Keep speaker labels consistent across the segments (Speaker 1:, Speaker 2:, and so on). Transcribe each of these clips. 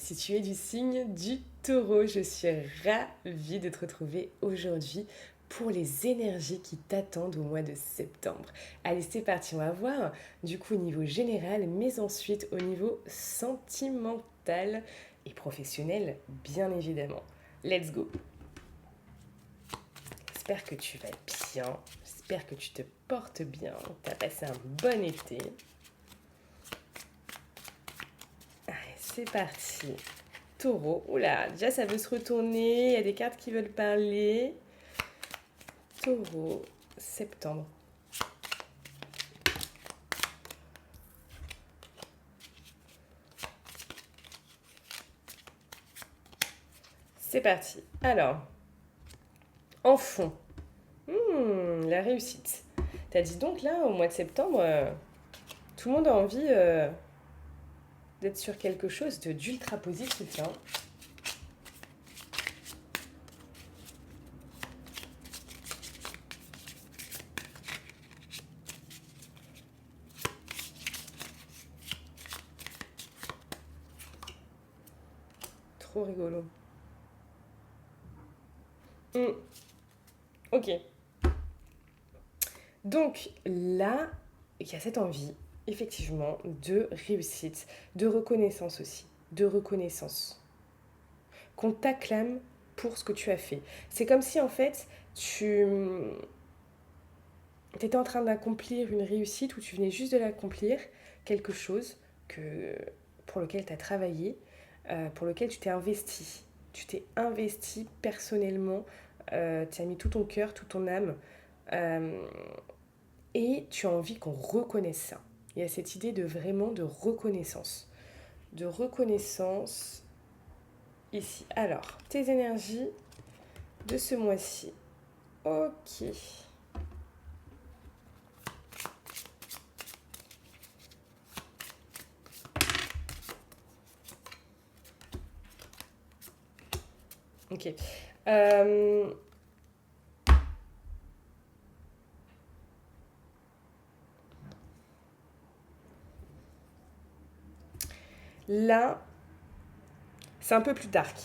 Speaker 1: si tu es du signe du Taureau. Je suis ravie de te retrouver aujourd'hui pour les énergies qui t'attendent au mois de septembre. Allez, c'est parti, on va voir du coup au niveau général, mais ensuite au niveau sentimental et professionnel, bien évidemment. Let's go. J'espère que tu vas bien, j'espère que tu te portes bien, que tu as passé un bon été. Allez, c'est parti. Taureau, oula, déjà ça veut se retourner, il y a des cartes qui veulent parler. Taureau, septembre. C'est parti. Alors, en fond, la réussite. T'as dit donc là, au mois de septembre, tout le monde a envie d'être sur quelque chose d'ultra positif. Hein. Trop rigolo. Ok. Donc là, il y a cette envie, effectivement, de réussite, de reconnaissance aussi, de reconnaissance. Qu'on t'acclame pour ce que tu as fait. C'est comme si en fait, tu étais en train d'accomplir une réussite ou tu venais juste de l'accomplir, quelque chose que, pour lequel tu as travaillé, pour lequel tu t'es investi. Tu t'es investi personnellement, tu as mis tout ton cœur, toute ton âme, euh, et tu as envie qu'on reconnaisse ça. Il y a cette idée de vraiment de reconnaissance. De reconnaissance ici. Alors, tes énergies de ce mois-ci. Ok. Ok. Là, c'est un peu plus dark.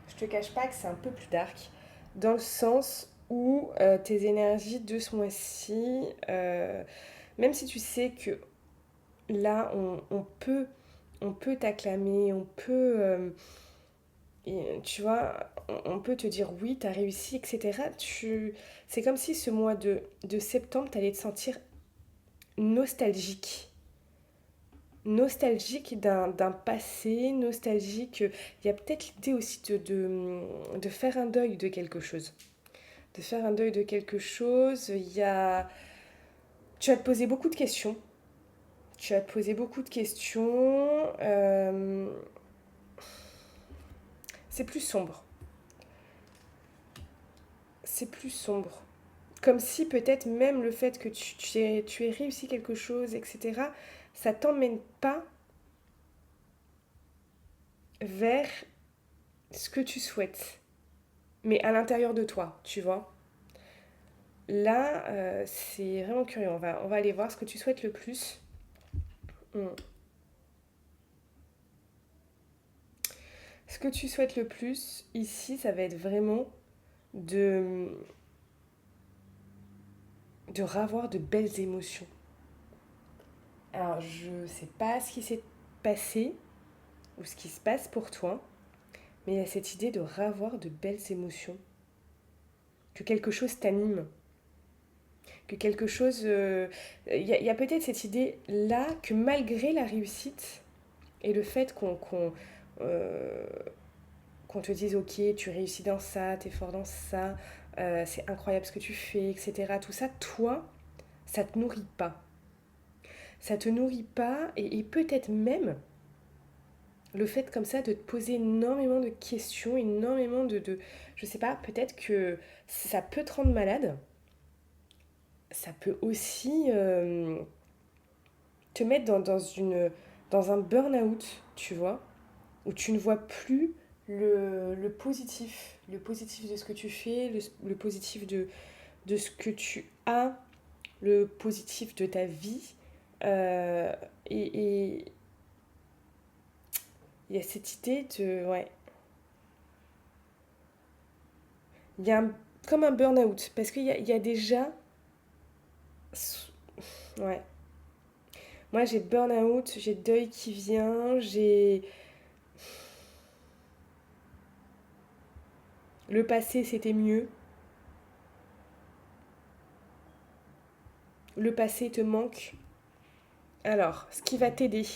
Speaker 1: Je te cache pas que c'est un peu plus dark, dans le sens où tes énergies de ce mois-ci, même si tu sais que là, on peut t'acclamer, on peut, tu vois, on peut te dire oui, t'as réussi, etc. C'est comme si ce mois de septembre, t'allais te sentir nostalgique. Nostalgique d'un passé, nostalgique. Il y a peut-être l'idée aussi de faire un deuil de quelque chose. De faire un deuil de quelque chose. Il y a... Tu vas te poser beaucoup de questions. Tu vas te poser beaucoup de questions. C'est plus sombre. C'est plus sombre. Comme si peut-être même le fait que tu aies réussi quelque chose, etc., ça t'emmène pas vers ce que tu souhaites, mais à l'intérieur de toi, tu vois. Là, c'est vraiment curieux. On va aller voir ce que tu souhaites le plus. Hmm. Ce que tu souhaites le plus, ici, ça va être vraiment de, de ravoir de belles émotions. Alors, je ne sais pas ce qui s'est passé ou ce qui se passe pour toi, mais il y a cette idée de ravoir de belles émotions. Que quelque chose t'anime. Que quelque chose... y a peut-être cette idée-là que malgré la réussite et le fait euh, qu'on te dise ok, tu réussis dans ça, t'es fort dans ça, c'est incroyable ce que tu fais, etc. Tout ça, toi, ça te nourrit pas. Ça te nourrit pas et peut-être même le fait comme ça de te poser énormément de questions, énormément je sais pas, peut-être que ça peut te rendre malade. Ça peut aussi te mettre dans un burn-out, tu vois, où tu ne vois plus le positif de ce que tu fais, le positif de ce que tu as, le positif de ta vie. Euh, et, et, Il y a cette idée de... Ouais. Il y a comme un burn-out. Parce qu'il y a déjà... Ouais. Moi, j'ai burn-out, j'ai deuil qui vient, j'ai... Le passé, c'était mieux. Le passé te manque. Alors, ce qui va t'aider.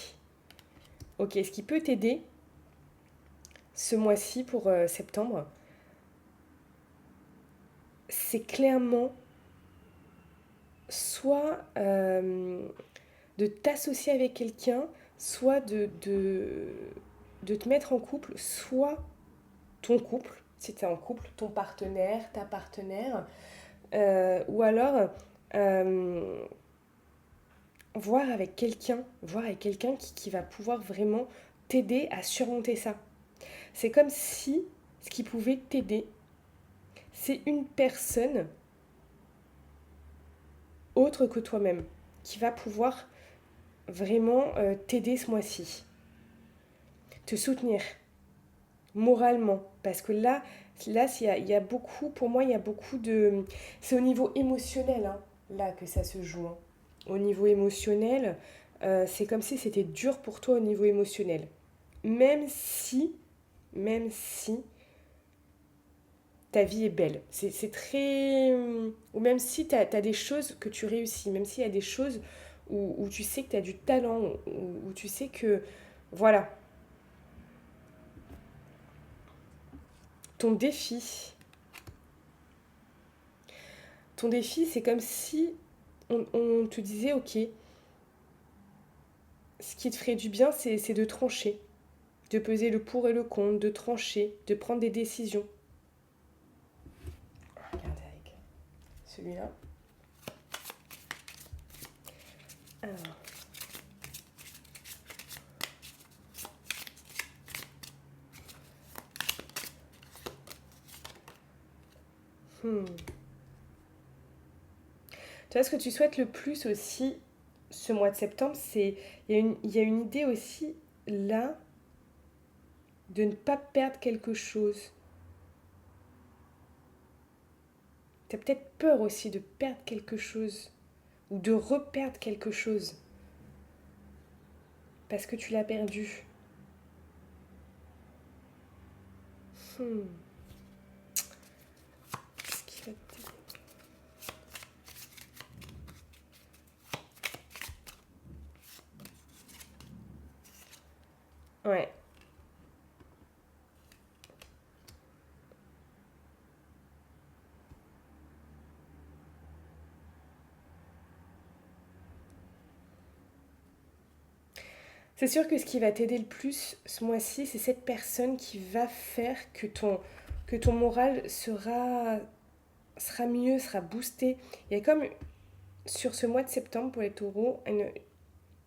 Speaker 1: Ok, ce qui peut t'aider ce mois-ci pour septembre, c'est clairement soit de t'associer avec quelqu'un, soit de te mettre en couple, soit ton couple, si tu es en couple, ton partenaire, ta partenaire, ou alors euh, voir avec quelqu'un qui va pouvoir vraiment t'aider à surmonter ça. C'est comme si ce qui pouvait t'aider, c'est une personne autre que toi-même qui va pouvoir vraiment t'aider ce mois-ci, te soutenir moralement. Parce que là il y a beaucoup, pour moi, il y a beaucoup de... C'est au niveau émotionnel, hein, là, que ça se joue. Hein. Au niveau émotionnel, c'est comme si c'était dur pour toi au niveau émotionnel. Même si, même si ta vie est belle. C'est très... Ou même si tu as des choses que tu réussis, même s'il y a des choses où tu sais que tu as du talent, où tu sais que... Voilà, ton défi. Ton défi, c'est comme si on te disait, ok, ce qui te ferait du bien, c'est de trancher, de peser le pour et le contre, de trancher, de prendre des décisions. Regardez avec celui-là. Alors, hmm. Tu vois, ce que tu souhaites le plus aussi ce mois de septembre, c'est... Il y a une idée aussi là de ne pas perdre quelque chose. Tu as peut-être peur aussi de perdre quelque chose ou de reperdre quelque chose parce que tu l'as perdu. Hmm. Ce qui va Ouais. C'est sûr que ce qui va t'aider le plus ce mois-ci, c'est cette personne qui va faire que ton moral sera mieux, sera boosté. Il y a comme sur ce mois de septembre pour les taureaux,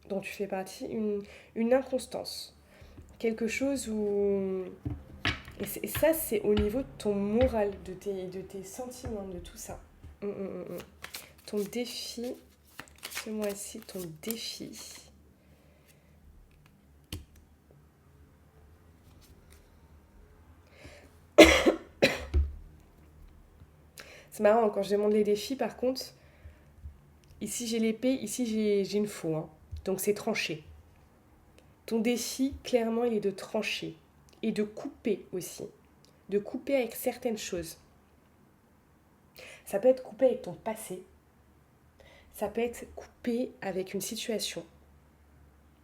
Speaker 1: dont tu fais partie, une inconstance. Quelque chose où... Et ça, c'est au niveau de ton moral, de tes sentiments, de tout ça. Mm. Ton défi, ce mois-ci, ton défi. C'est marrant, quand je demande les défis, par contre, ici j'ai l'épée, ici j'ai une faux. Hein. Donc c'est tranché. Ton défi, clairement, il est de trancher. Et de couper aussi. De couper avec certaines choses. Ça peut être coupé avec ton passé. Ça peut être coupé avec une situation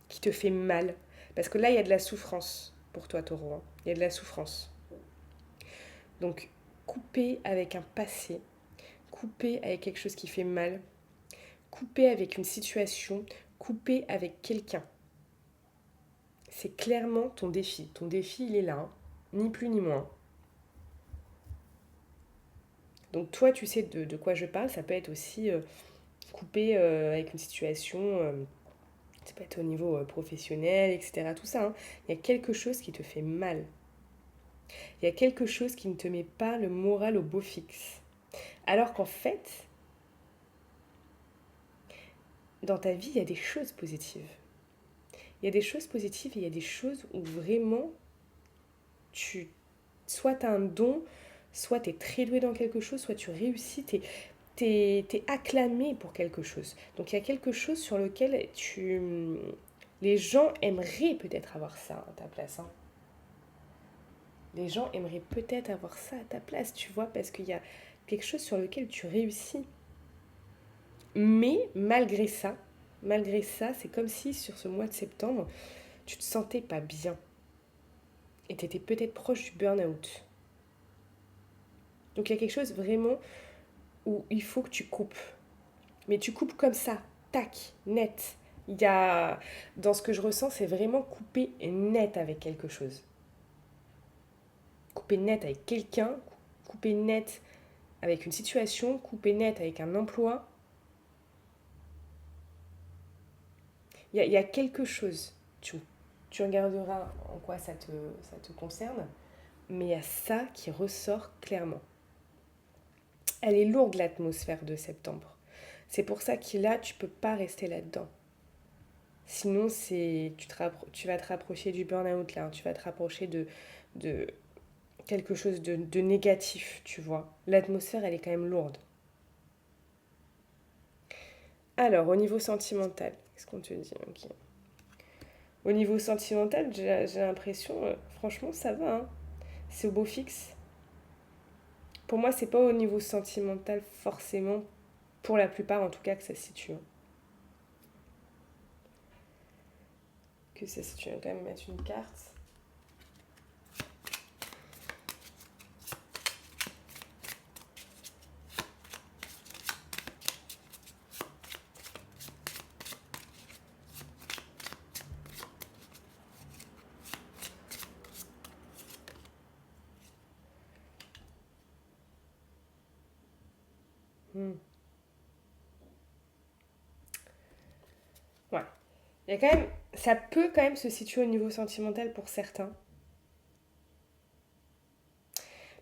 Speaker 1: qui te fait mal. Parce que là, il y a de la souffrance pour toi, taureau. Hein. Il y a de la souffrance. Donc, couper avec un passé. Couper avec quelque chose qui fait mal. Couper avec une situation. Couper avec quelqu'un. C'est clairement ton défi. Ton défi, il est là. Hein. Ni plus ni moins. Donc toi, tu sais de quoi je parle. Ça peut être aussi coupé avec une situation, ça peut être au niveau professionnel, etc. Tout ça. Hein. Il y a quelque chose qui te fait mal. Il y a quelque chose qui ne te met pas le moral au beau fixe. Alors qu'en fait, dans ta vie, il y a des choses positives. Il y a des choses positives et il y a des choses où vraiment, soit tu as un don, soit tu es très doué dans quelque chose, soit tu réussis, t'es acclamé pour quelque chose. Donc il y a quelque chose sur lequel les gens aimeraient peut-être avoir ça à ta place. Hein. Les gens aimeraient peut-être avoir ça à ta place, tu vois, parce qu'il y a quelque chose sur lequel tu réussis. Mais malgré ça, c'est comme si sur ce mois de septembre, tu te sentais pas bien. Et tu étais peut-être proche du burn-out. Donc il y a quelque chose vraiment où il faut que tu coupes. Mais tu coupes comme ça, tac, net. Il y a, dans ce que je ressens, c'est vraiment couper net avec quelque chose. Couper net avec quelqu'un, couper net avec une situation, couper net avec un emploi. Il y a quelque chose. Tu regarderas en quoi ça te concerne, mais il y a ça qui ressort clairement. Elle est lourde l'atmosphère de septembre. C'est pour ça que là, tu peux pas rester là-dedans. Sinon, tu vas te rapprocher du burn-out là, tu vas te rapprocher de quelque chose de négatif, tu vois. L'atmosphère, elle est quand même lourde. Alors, au niveau sentimental, qu'est-ce qu'on te dit? Ok. Au niveau sentimental, j'ai l'impression, franchement, ça va. Hein. C'est au beau fixe. Pour moi, c'est pas au niveau sentimental forcément, pour la plupart en tout cas, que ça se situe. Hein. Que ça se situe. Je vais quand même mettre une carte. Hmm. Ouais. Il y a quand même, ça peut quand même se situer au niveau sentimental pour certains.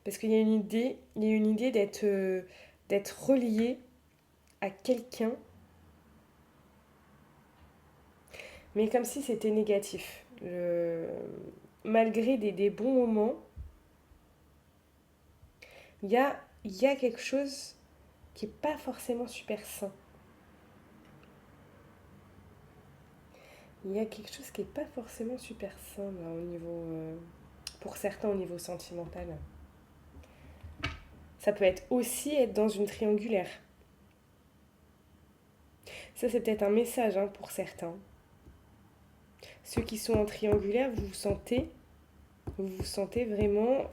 Speaker 1: Parce qu'il y a une idée d'être relié à quelqu'un, mais comme si c'était négatif. Malgré des bons moments, il y a quelque chose qui n'est pas forcément super sain. Il y a quelque chose qui n'est pas forcément super sain là, au niveau, pour certains au niveau sentimental. Ça peut être aussi être dans une triangulaire. Ça, c'est peut-être un message hein, pour certains. Ceux qui sont en triangulaire, vous vous sentez vraiment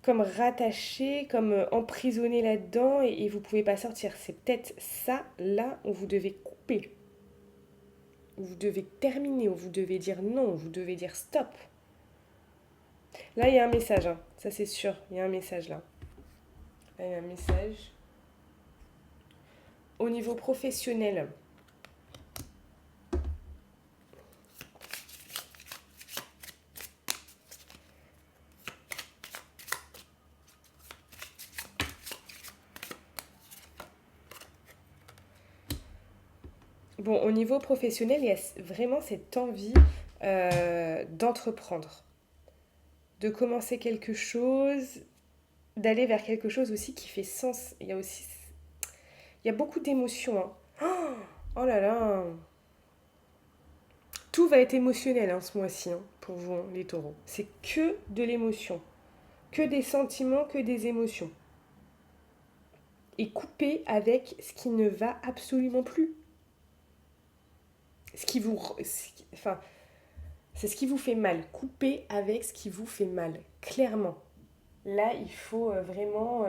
Speaker 1: comme rattaché, comme emprisonné là-dedans et vous ne pouvez pas sortir. C'est peut-être ça, là, où vous devez couper. Où vous devez terminer, où vous devez dire non, où vous devez dire stop. Là, il y a un message, hein. Ça c'est sûr, il y a un message là. Là, il y a un message. Au niveau professionnel, bon, au niveau professionnel, il y a vraiment cette envie d'entreprendre, de commencer quelque chose, d'aller vers quelque chose aussi qui fait sens. Il y a beaucoup d'émotions. Hein. Oh là là, tout va être émotionnel hein, ce mois-ci hein, pour vous, hein, les taureaux. C'est que de l'émotion, que des sentiments, que des émotions. Et couper avec ce qui ne va absolument plus. Ce qui vous, enfin, c'est ce qui vous fait mal. Coupez avec ce qui vous fait mal, clairement. Là, il faut vraiment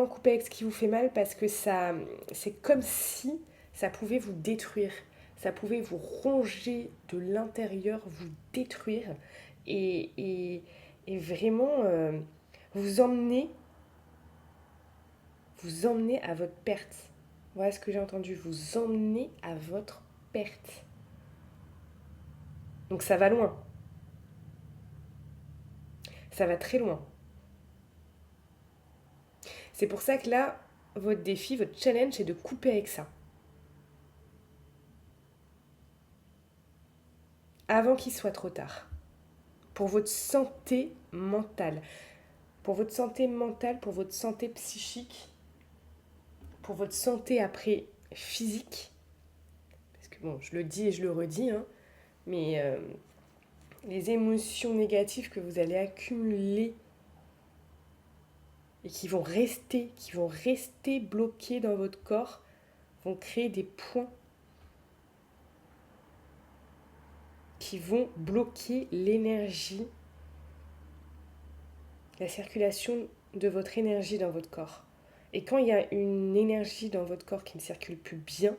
Speaker 1: couper avec ce qui vous fait mal parce que ça, c'est comme si ça pouvait vous détruire. Ça pouvait vous ronger de l'intérieur, vous détruire et vraiment vous emmener, vous emmener à votre perte. Voilà ce que j'ai entendu, vous emmener à votre perte. Donc ça va loin. Ça va très loin. C'est pour ça que là, votre défi, votre challenge, c'est de couper avec ça. avant qu'il soit trop tard. Pour votre santé mentale. Pour votre santé mentale, pour votre santé psychique, pour votre santé après physique. Parce que bon, je le dis et je le redis, hein, mais les émotions négatives que vous allez accumuler et qui vont rester bloquées dans votre corps, vont créer des points qui vont bloquer l'énergie, la circulation de votre énergie dans votre corps. Et quand il y a une énergie dans votre corps qui ne circule plus bien,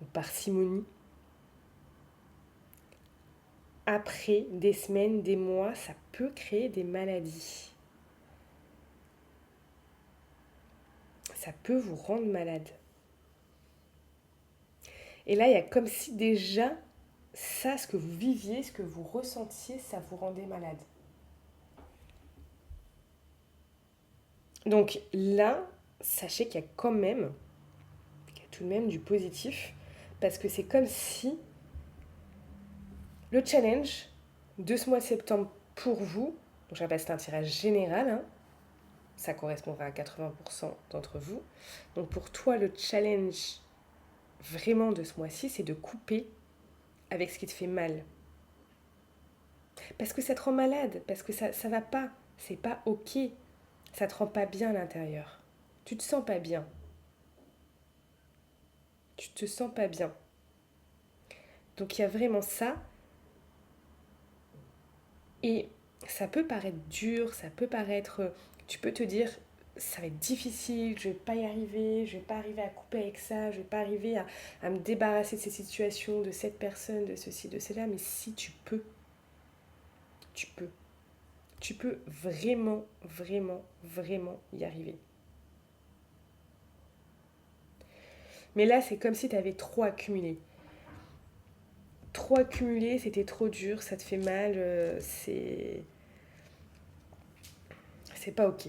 Speaker 1: ou parcimonie, après des semaines, des mois, ça peut créer des maladies. Ça peut vous rendre malade. Et là, il y a comme si déjà, ça, ce que vous viviez, ce que vous ressentiez, ça vous rendait malade. Donc là, sachez qu'il y a tout de même du positif, parce que c'est comme si le challenge de ce mois de septembre pour vous, donc je rappelle c'est un tirage général, hein, ça correspondra à 80% d'entre vous. Donc pour toi, le challenge vraiment de ce mois-ci, c'est de couper avec ce qui te fait mal. Parce que ça te rend malade, parce que ça va pas, c'est pas ok, ça te rend pas bien à l'intérieur. Tu te sens pas bien. Tu te sens pas bien. Donc il y a vraiment ça. Et ça peut paraître dur, ça peut paraître... Tu peux te dire, ça va être difficile, je vais pas y arriver, je vais pas arriver à couper avec ça, je vais pas arriver à me débarrasser de ces situations, de cette personne, de ceci, de cela. Mais si tu peux, tu peux. Tu peux vraiment, vraiment, vraiment y arriver. Mais là, c'est comme si tu avais trop accumulé. Trop accumulé, c'était trop dur, ça te fait mal, c'est pas ok.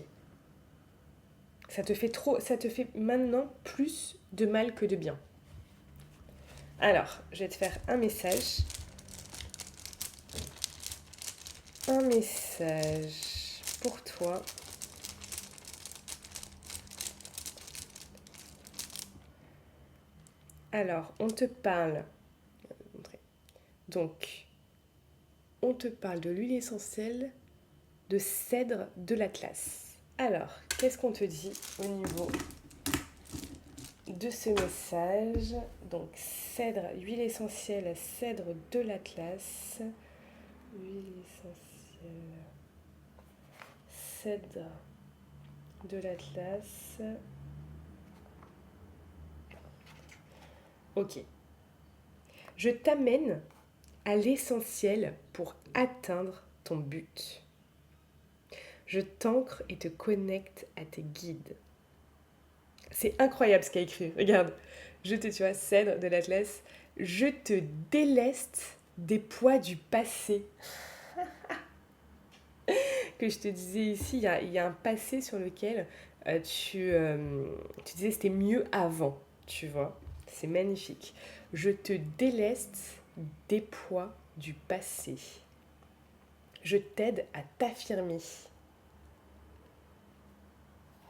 Speaker 1: Ça te fait maintenant plus de mal que de bien. Alors, je vais te faire un message. Un message pour toi. Alors, on te parle. Donc, on te parle de l'huile essentielle de cèdre de l'Atlas. Alors, qu'est-ce qu'on te dit au niveau de ce message? Donc, cèdre, huile essentielle, cèdre de l'Atlas. Huile essentielle, cèdre de l'Atlas. Ok. Je t'amène à l'essentiel pour atteindre ton but. Je t'ancre et te connecte à tes guides. C'est incroyable ce qu'a écrit. Regarde, tu vois, cèdre de l'Atlas. Je te déleste des poids du passé. Que je te disais ici, il y a un passé sur lequel tu disais c'était mieux avant, tu vois. C'est magnifique. Je te déleste des poids du passé. Je t'aide à t'affirmer.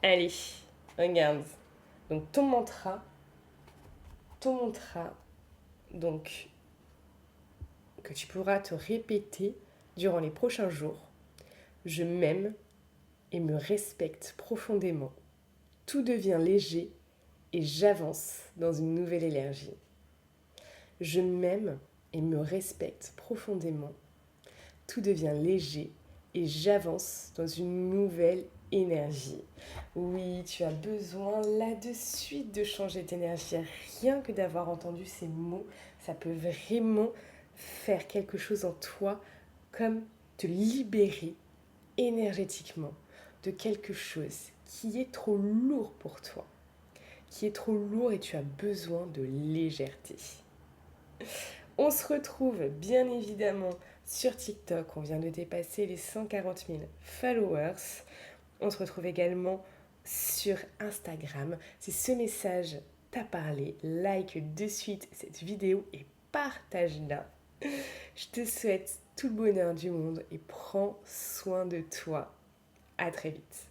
Speaker 1: Allez, regarde. Donc ton mantra, donc que tu pourras te répéter durant les prochains jours. Je m'aime et me respecte profondément. Tout devient léger et j'avance dans une nouvelle énergie. Je m'aime et me respecte profondément. Tout devient léger et j'avance dans une nouvelle énergie. Oui, tu as besoin là de suite de changer d'énergie. Rien que d'avoir entendu ces mots, ça peut vraiment faire quelque chose en toi, comme te libérer énergétiquement de quelque chose qui est trop lourd pour toi, qui est trop lourd et tu as besoin de légèreté. On se retrouve bien évidemment sur TikTok, on vient de dépasser les 140 000 followers. On se retrouve également sur Instagram. Si ce message t'a parlé, like de suite cette vidéo et partage-la. Je te souhaite tout le bonheur du monde et prends soin de toi. À très vite.